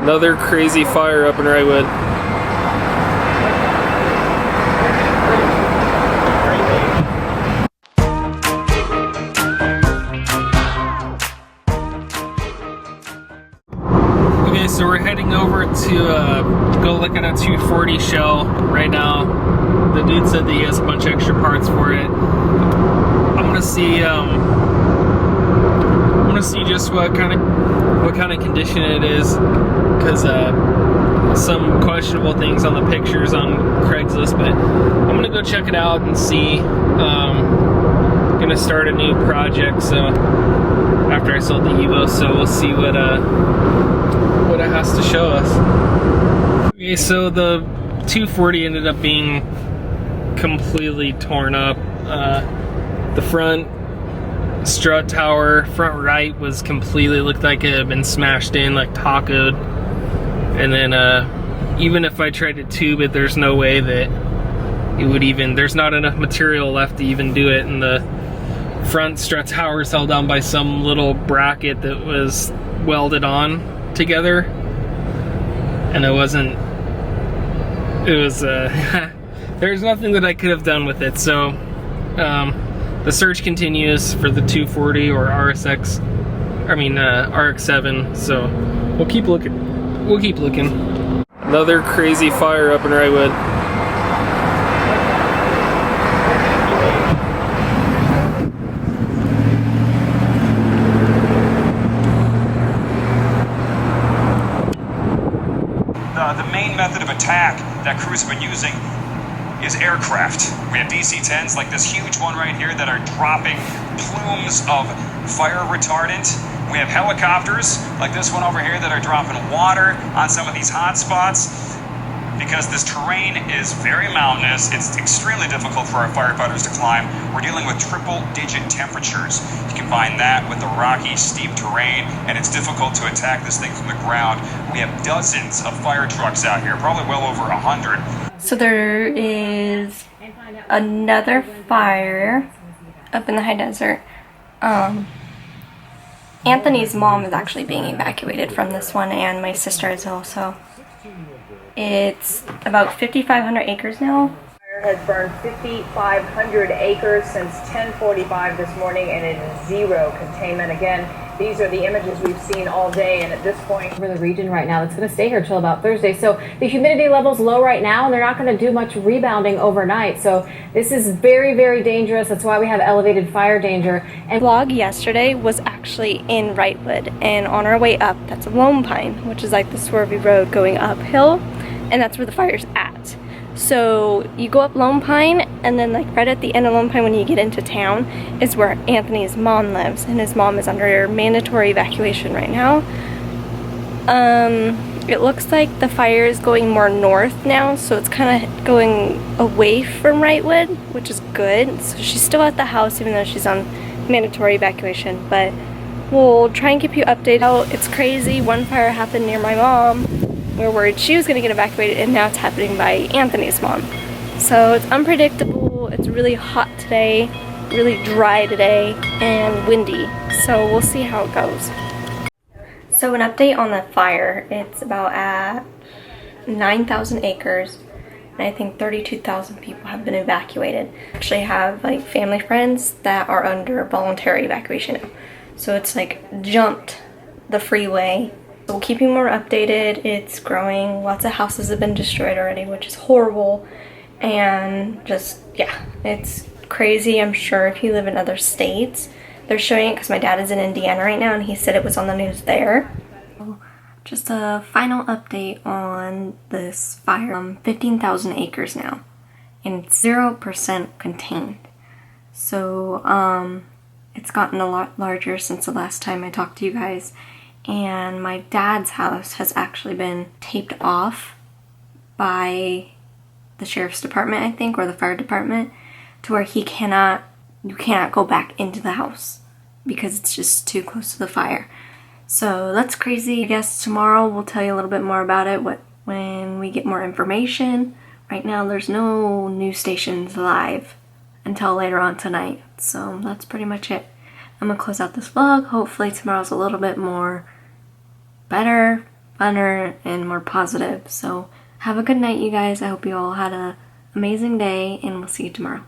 Another crazy fire up in Wrightwood. Okay, so we're heading over to go look at a 240 shell right now. The dude said that he has a bunch of extra parts for it. I'm gonna see just what kind of condition it is, because some questionable things on the pictures on Craigslist, but I'm gonna go check it out and see. Gonna start a new project, so after I sold the Evo, so we'll see what it has to show us. Okay, so the 240 ended up being completely torn up. The front strut tower, front right, was completely, looked like it had been smashed in, like tacoed. And then even if I tried to tube it, there's no way that it would even, there's not enough material left to even do it. And the front strut tower is held down by some little bracket that was welded on together, and it was there's nothing that I could have done with it. So the search continues for the 240 or RX-7, so we'll keep looking. Another crazy fire up in Wrightwood. The main method of attack that crews have been using is aircraft. We have DC-10s like this huge one right here that are dropping plumes of fire retardant. We have helicopters like this one over here that are dropping water on some of these hot spots. Because this terrain is very mountainous, it's extremely difficult for our firefighters to climb. We're dealing with triple-digit temperatures. You combine that with the rocky, steep terrain, and it's difficult to attack this thing from the ground. We have dozens of fire trucks out here, probably well over 100. So there is another fire up in the high desert. Anthony's mom is actually being evacuated from this one, and my sister is also. It's about 5,500 acres now. Fire has burned 5,500 acres since 10:45 this morning, and it is zero containment. Again, these are the images we've seen all day, and at this point over the region right now, it's going to stay here till about Thursday. So the humidity level's low right now, and they're not going to do much rebounding overnight. So this is very, very dangerous. That's why we have elevated fire danger. And vlog yesterday was actually in Wrightwood, and on our way up, that's Lone Pine, which is like the swervy road going uphill, and that's where the fire's at. So you go up Lone Pine, and then like right at the end of Lone Pine when you get into town is where Anthony's mom lives, and his mom is under mandatory evacuation right now. It looks like the fire is going more north now, so it's kind of going away from Wrightwood, which is good. So she's still at the house even though she's on mandatory evacuation, but we'll try and keep you updated. Oh, it's crazy. One fire happened near my mom. We were worried she was going to get evacuated, and now it's happening by Anthony's mom. So it's unpredictable. It's really hot today, really dry today, and windy. So we'll see how it goes. So an update on the fire. It's about at 9,000 acres, and I think 32,000 people have been evacuated. I actually have like family friends that are under voluntary evacuation now. So it's like jumped the freeway. We'll keep you more updated. It's growing. Lots of houses have been destroyed already, which is horrible. And just, yeah, it's crazy. I'm sure if you live in other states, they're showing it because my dad is in Indiana right now and he said it was on the news there. Just a final update on this fire. 15,000 acres now, and it's 0% contained. So, it's gotten a lot larger since the last time I talked to you guys. And my dad's house has actually been taped off by the sheriff's department, I think, or the fire department, to where you cannot go back into the house because it's just too close to the fire. So that's crazy. I guess tomorrow we'll tell you a little bit more about it when we get more information. Right now there's no news stations live until later on tonight. So that's pretty much it. I'm gonna close out this vlog. Hopefully tomorrow's a little bit more better funner and more positive. So have a good night, you guys. I hope you all had an amazing day, and we'll see you tomorrow.